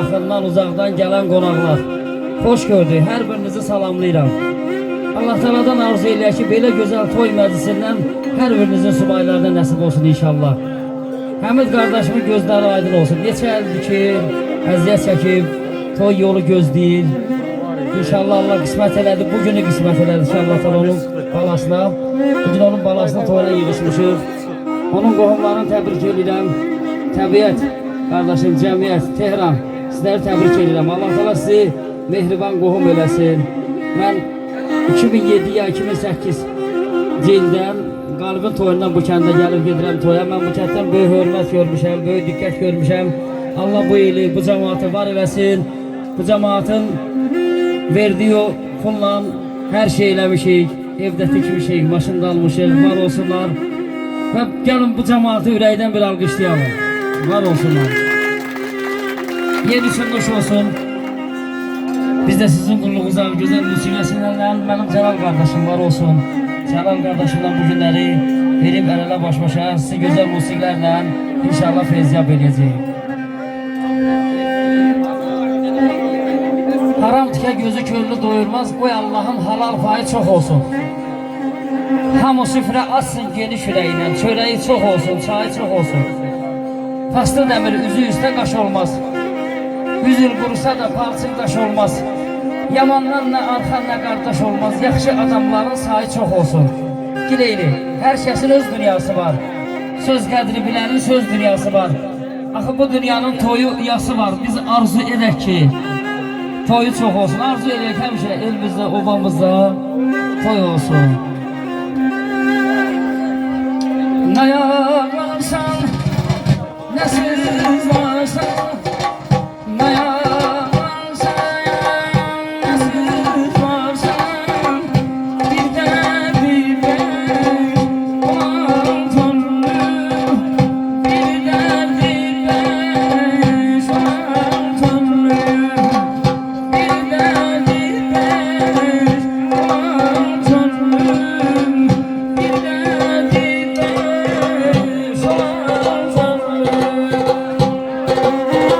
Yaxından uzaqdan gələn qonaqlar, xoş gördük, hər birinizi salamlayıram. Allah Teala'dan arzu eləyək ki, belə gözəl toy məclisindən hər birinizin subaylarına nəsib olsun inşallah. Həmid qardaşımın gözləri aydın olsun. Neçə ildir ki, əziyyət çəkib, toy yolu gözləyir. İnşallah Allah qismət elədi, bugünü qismət elədi inşallah onun balasına. Bugün onun balasına toyuna yığışmışıq. Onun qohumlarını təbrik edirəm. Təbiət, qardaşım, cəmiyyət, Tehran, sizləri təbrik edirəm. Allah Teala sizi mehriban qohum eləsin. Mən 2007 ya 2008 ildən Qalibin toyundan bu kəndə gəlib gedirəm toya. Mən bu kənddən böyük hörmət görmüşəm, böyük diqqət görmüşəm. Allah bu ili, bu cəmaatı var eləsin. Bu cəmaatın verdiyi o pulla hər şey eləmişik. Evdə tikmişik, maşında almışıq, var olsunlar. Və gəlin bu cəmaatı ürəkdən bir alqışlayalım. Var olsunlar. Yer üçün hoş olsun. Biz de sizin qulluğunuza güzel musiqisindən mənim Cəlal qardaşım var olsun. Cəlal qardaşımla bu günləri verib əl-ələ baş-başa sizi gözəl musiqilərlə inşallah feyziyab edəcəyik. Haram tikə gözü körlü doyurmaz, qoy Allah'ın halal payı çox olsun. Hamı süfrə açsın geniş ürəyindən, çörəyi çox olsun, çayı çox olsun. Pastı dəmir üzü üstə qaş olmaz. Yüzül qurusa da palçıq daş olmaz. Yamandan nə arxan nə qardaş olmaz. Yaxşı adamların sayı çox olsun. Gileyli, hər kəsin öz dünyası var. Söz qədri bilənin söz dünyası var. Axı bu dünyanın toyu yası var. Biz arzu edək ki toyu çox olsun. Arzu edək həmişə elimizdə, obamızda toy olsun. Nə yalansan, nə siz varsan, nə yalansan, nə siz varsan, bir də olan tonlu, bir də olan tonlu, bir də olan tonlu, bir də olan tonlu.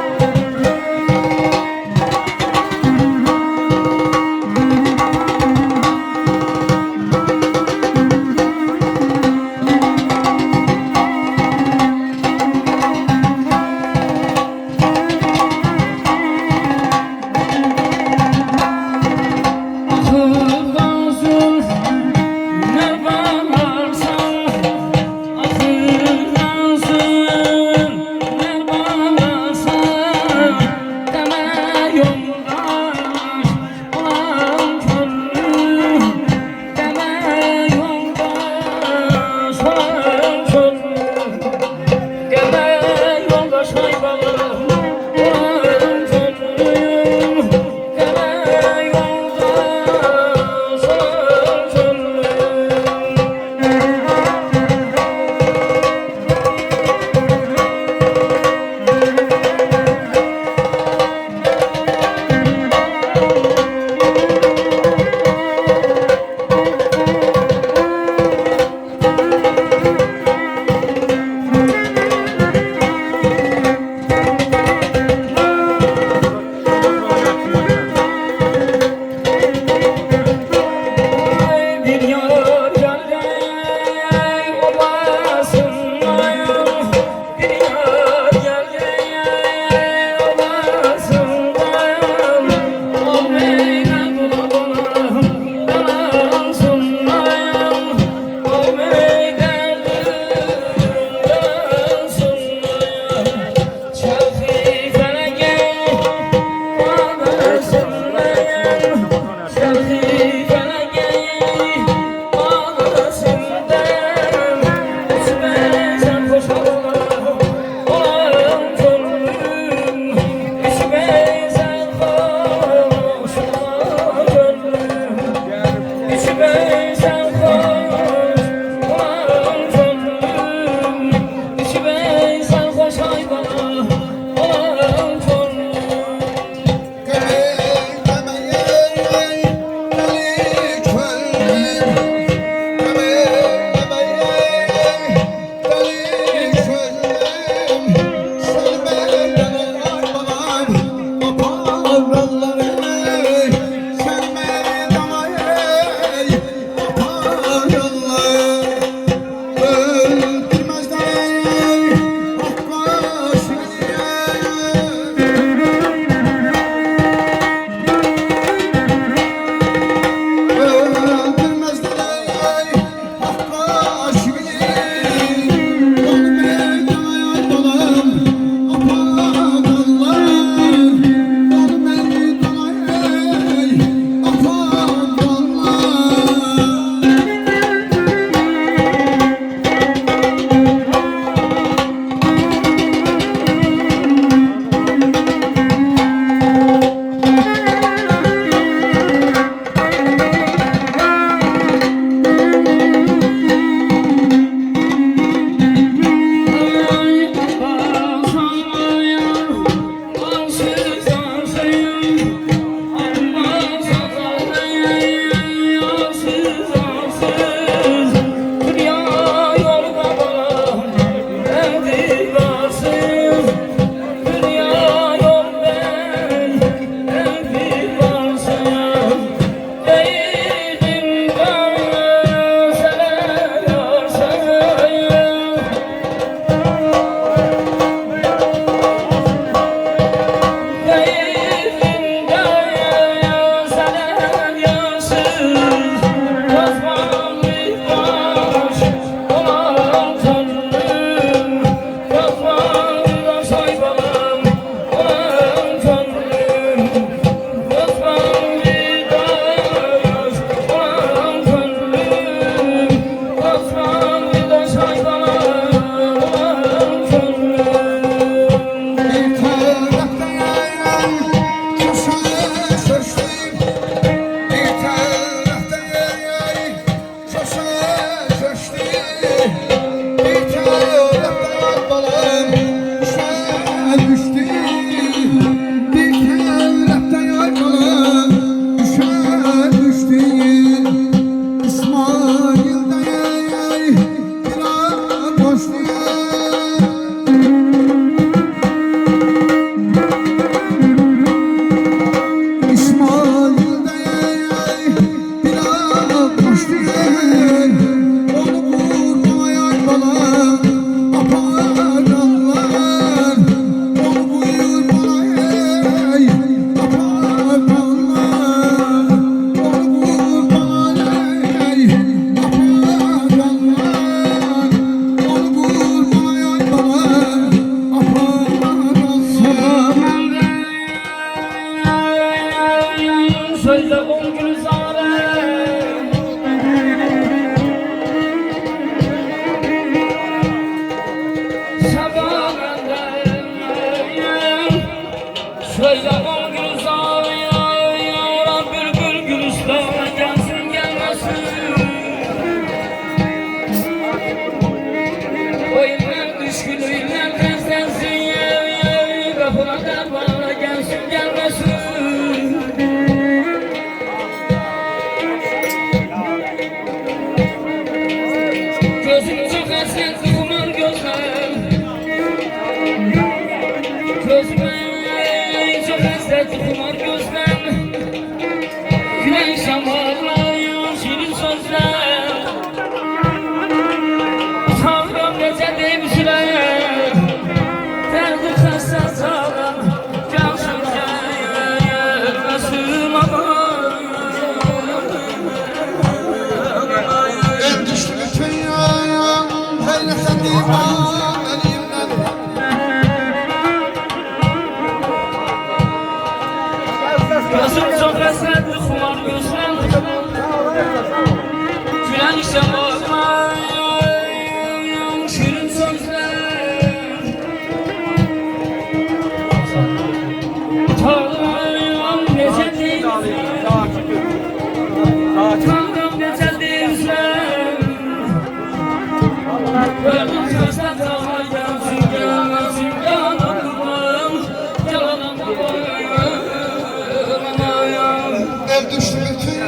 Ev düştü bütün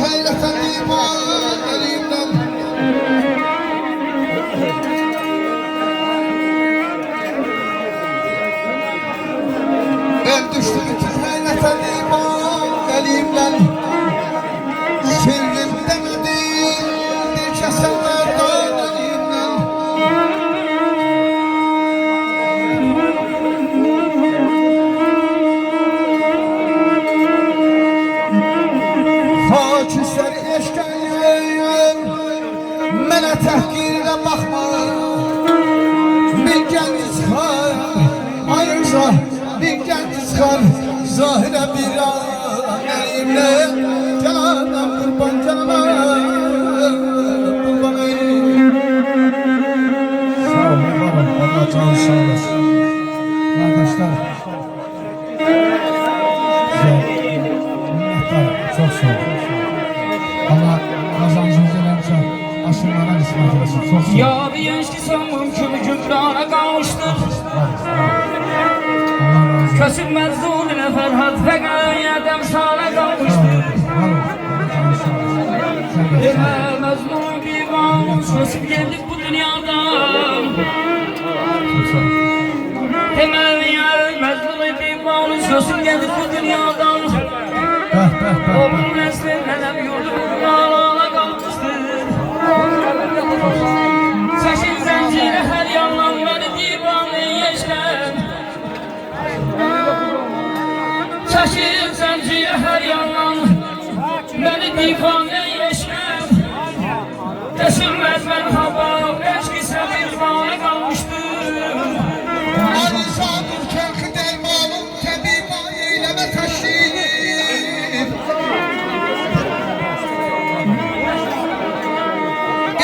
hayretten iman elim düştü bütün haynete liman elimden. Sevdim demedim bir kesenlerden elimden. Hakisler eşkəyin mənə təhqirlə baxma. Bir gənc çıxar ayrıca bir gənc çıxar zahirə bir an əlimlə. Cananam qurban cananam qurban elim. Sağ ol varım Allah canı sağ olasın. Kardeşler minnettar çok sağ ol. Allah kazancınızı verse aşırılara kısmet etsin. Çok sağ ol. Ya bir genç ki sanmam kimi gübrana kavuştur. Kösülmez zulüne Ferhat Fekayedem sana kavuştur. Mezlum divan kösüp geldik bu dünyadan. Temel mezlum divan kösüp geldik bu dünyadan. Oğlum neslinden hem yurdum ağlana kalmıştır. Saçın zencire her yandan beni divanı yeşken. Saçın zencire her yandan beni divanı yeşken. Deşilmez ben hava eşki sevir bana kalmıştır. Alizadır çarkı dermanım tebib eyleme taşıyıp.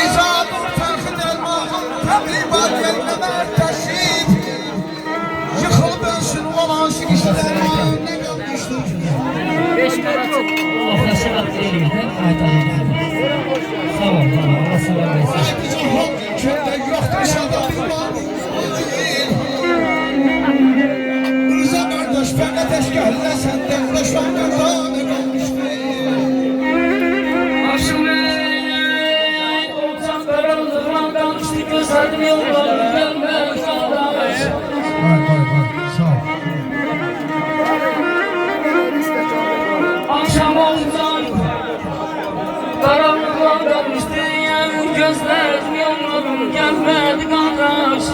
İzadır çarkı dermanım tebib eyleme taşıyıp. Yıkılıp ölsün olan işlerine ne kalmıştır. Allah şerat değil de ayet. Sağ ol, Allah sever versin. Bizim hak kökte yoktur şada bir bağlı. Rıza kardeş fakat eşkelle senden ulaşan kazanı kalmıştır. Aşkım olsam karanlıktan kalmıştı gözlerim yollarım gelmez kardeş. Sağ ol. Akşam olsam karanlıktan kalmıştı gözlerim yollarım gelmedi kardeş.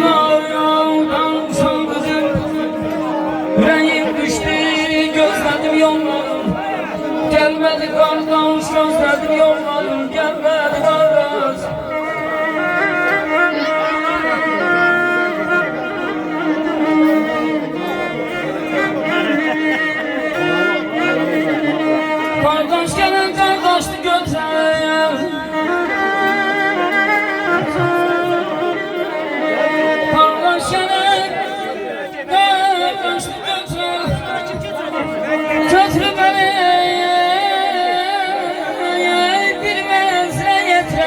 Yoldan sandım, yüreğim düştü, gözledim yollarım. Gelmedi kardeş, gözledim yollarım, gelmedi kardeş. Kardeş gelen kardeşti götüreyim. Kardeş gelen kardeşti götüreyim. Götür beni bir mezre yeter.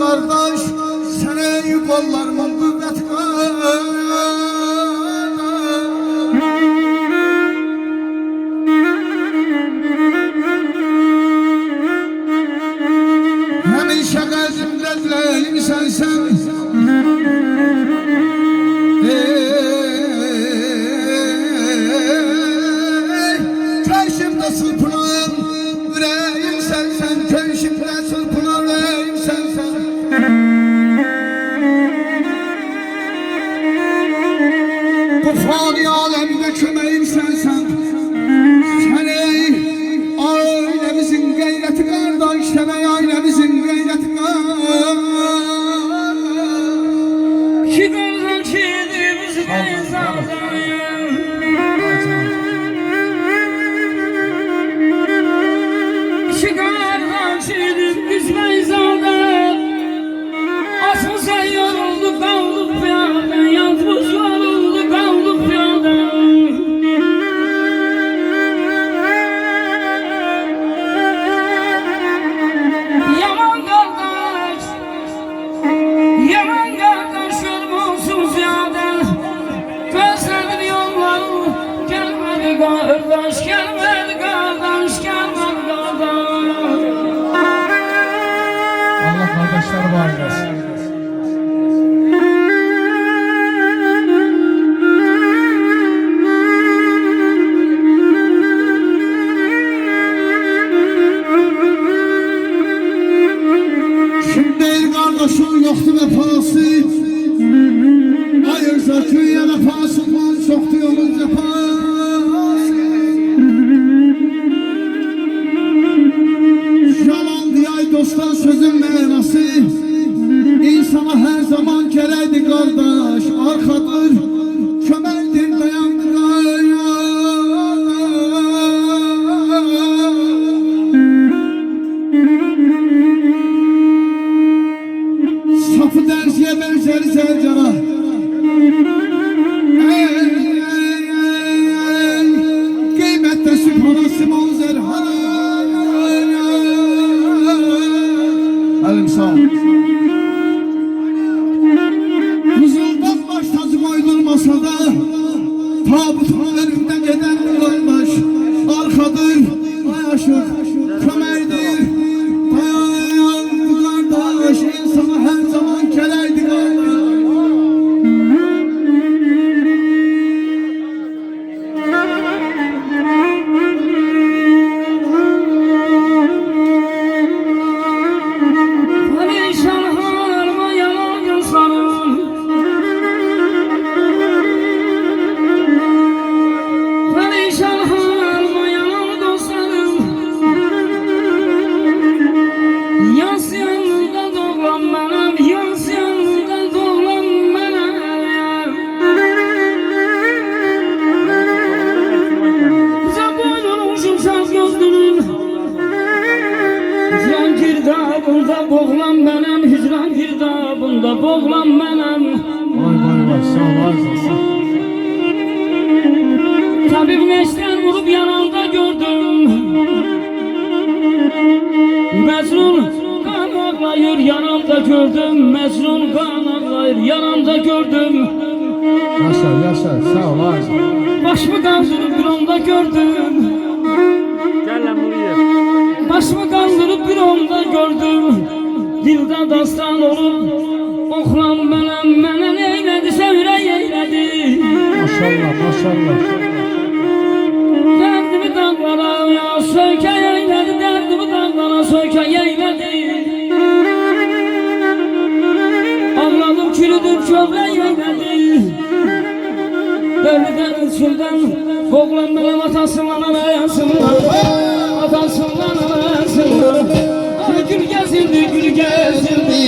kardeş, seni kollarımın kuvveti Hemişe kalbimde dileğim sensen. Karşımda sırpınan yüreğim sensen, köşümde sırpınan yüreğim sensen. Bu fani alemde kömeğim sensen. Seni ailemizin gayreti kardeş, seni ailemizin gayreti kardeş. Ki kardeşimiz benzadayım. Ki kardeşimiz benzadayım. Asıl sen yoruldu kaldık piyade, yalnız yoruldu kaldık piyade. Yaman kardeş, yaman kardeş yorulsun ziyade. Gözlerin yolları gelmedi kardeş, gelmedi kardeş, gelmedi kardeş. Allah kardeşler var eylesin. Şimdi kardeşim yoktu vefası. Ayırsa köye vefası var, soktu yolun vefası. Yalan diye dostlar sözün menası. İnsana her zaman gerekli kardeş, arkadır, kömerdir, dayandır. Safı dersiye benzer sercara. Kıymette sübhanası manzer Halim sağ ol. Kızıldan baş tacı koydurmasa da tabutun önünden giden kardeş, arkadır, ayaşır, kömerdir, dayandı kardeş, insana her zaman keleydi kardeş. Perişan halıma yalan gözlerim. Perişan halıma yalan gözlerim. Yas yanında doğulan benim, yas yanında doğulan benim. Bize boynunun şans gözlünün. Hicran girdabında boğulan benim, hicran girdabında boğulan benim. Vay vay vay, sağ ol varsın. Tabip neşter vurup yanımda gördüm. Mecnun kan ağlayır yanımda gördüm. Mecnun kan ağlayır yanımda gördüm. Yaşa yaşa, sağ ol varsın. Başımı kaldırıp bir onda gördüm. Gel lan buraya. Başımı kaldırıp bir onda gördüm. Dilde dastan olup oxlan mənə neyledi, sevrək eyledi. Maşallah maşallah. Dərdimi dağlara söykək eyledi, dərdimi dağlara söykək eyledi. Ağladım, çürüdüm, kövrək eyledi. Dərlidən içimdən boğulan mənəm atasından anayasından. Atasından anayasından. Gül gəzirdi, gül gəzirdi.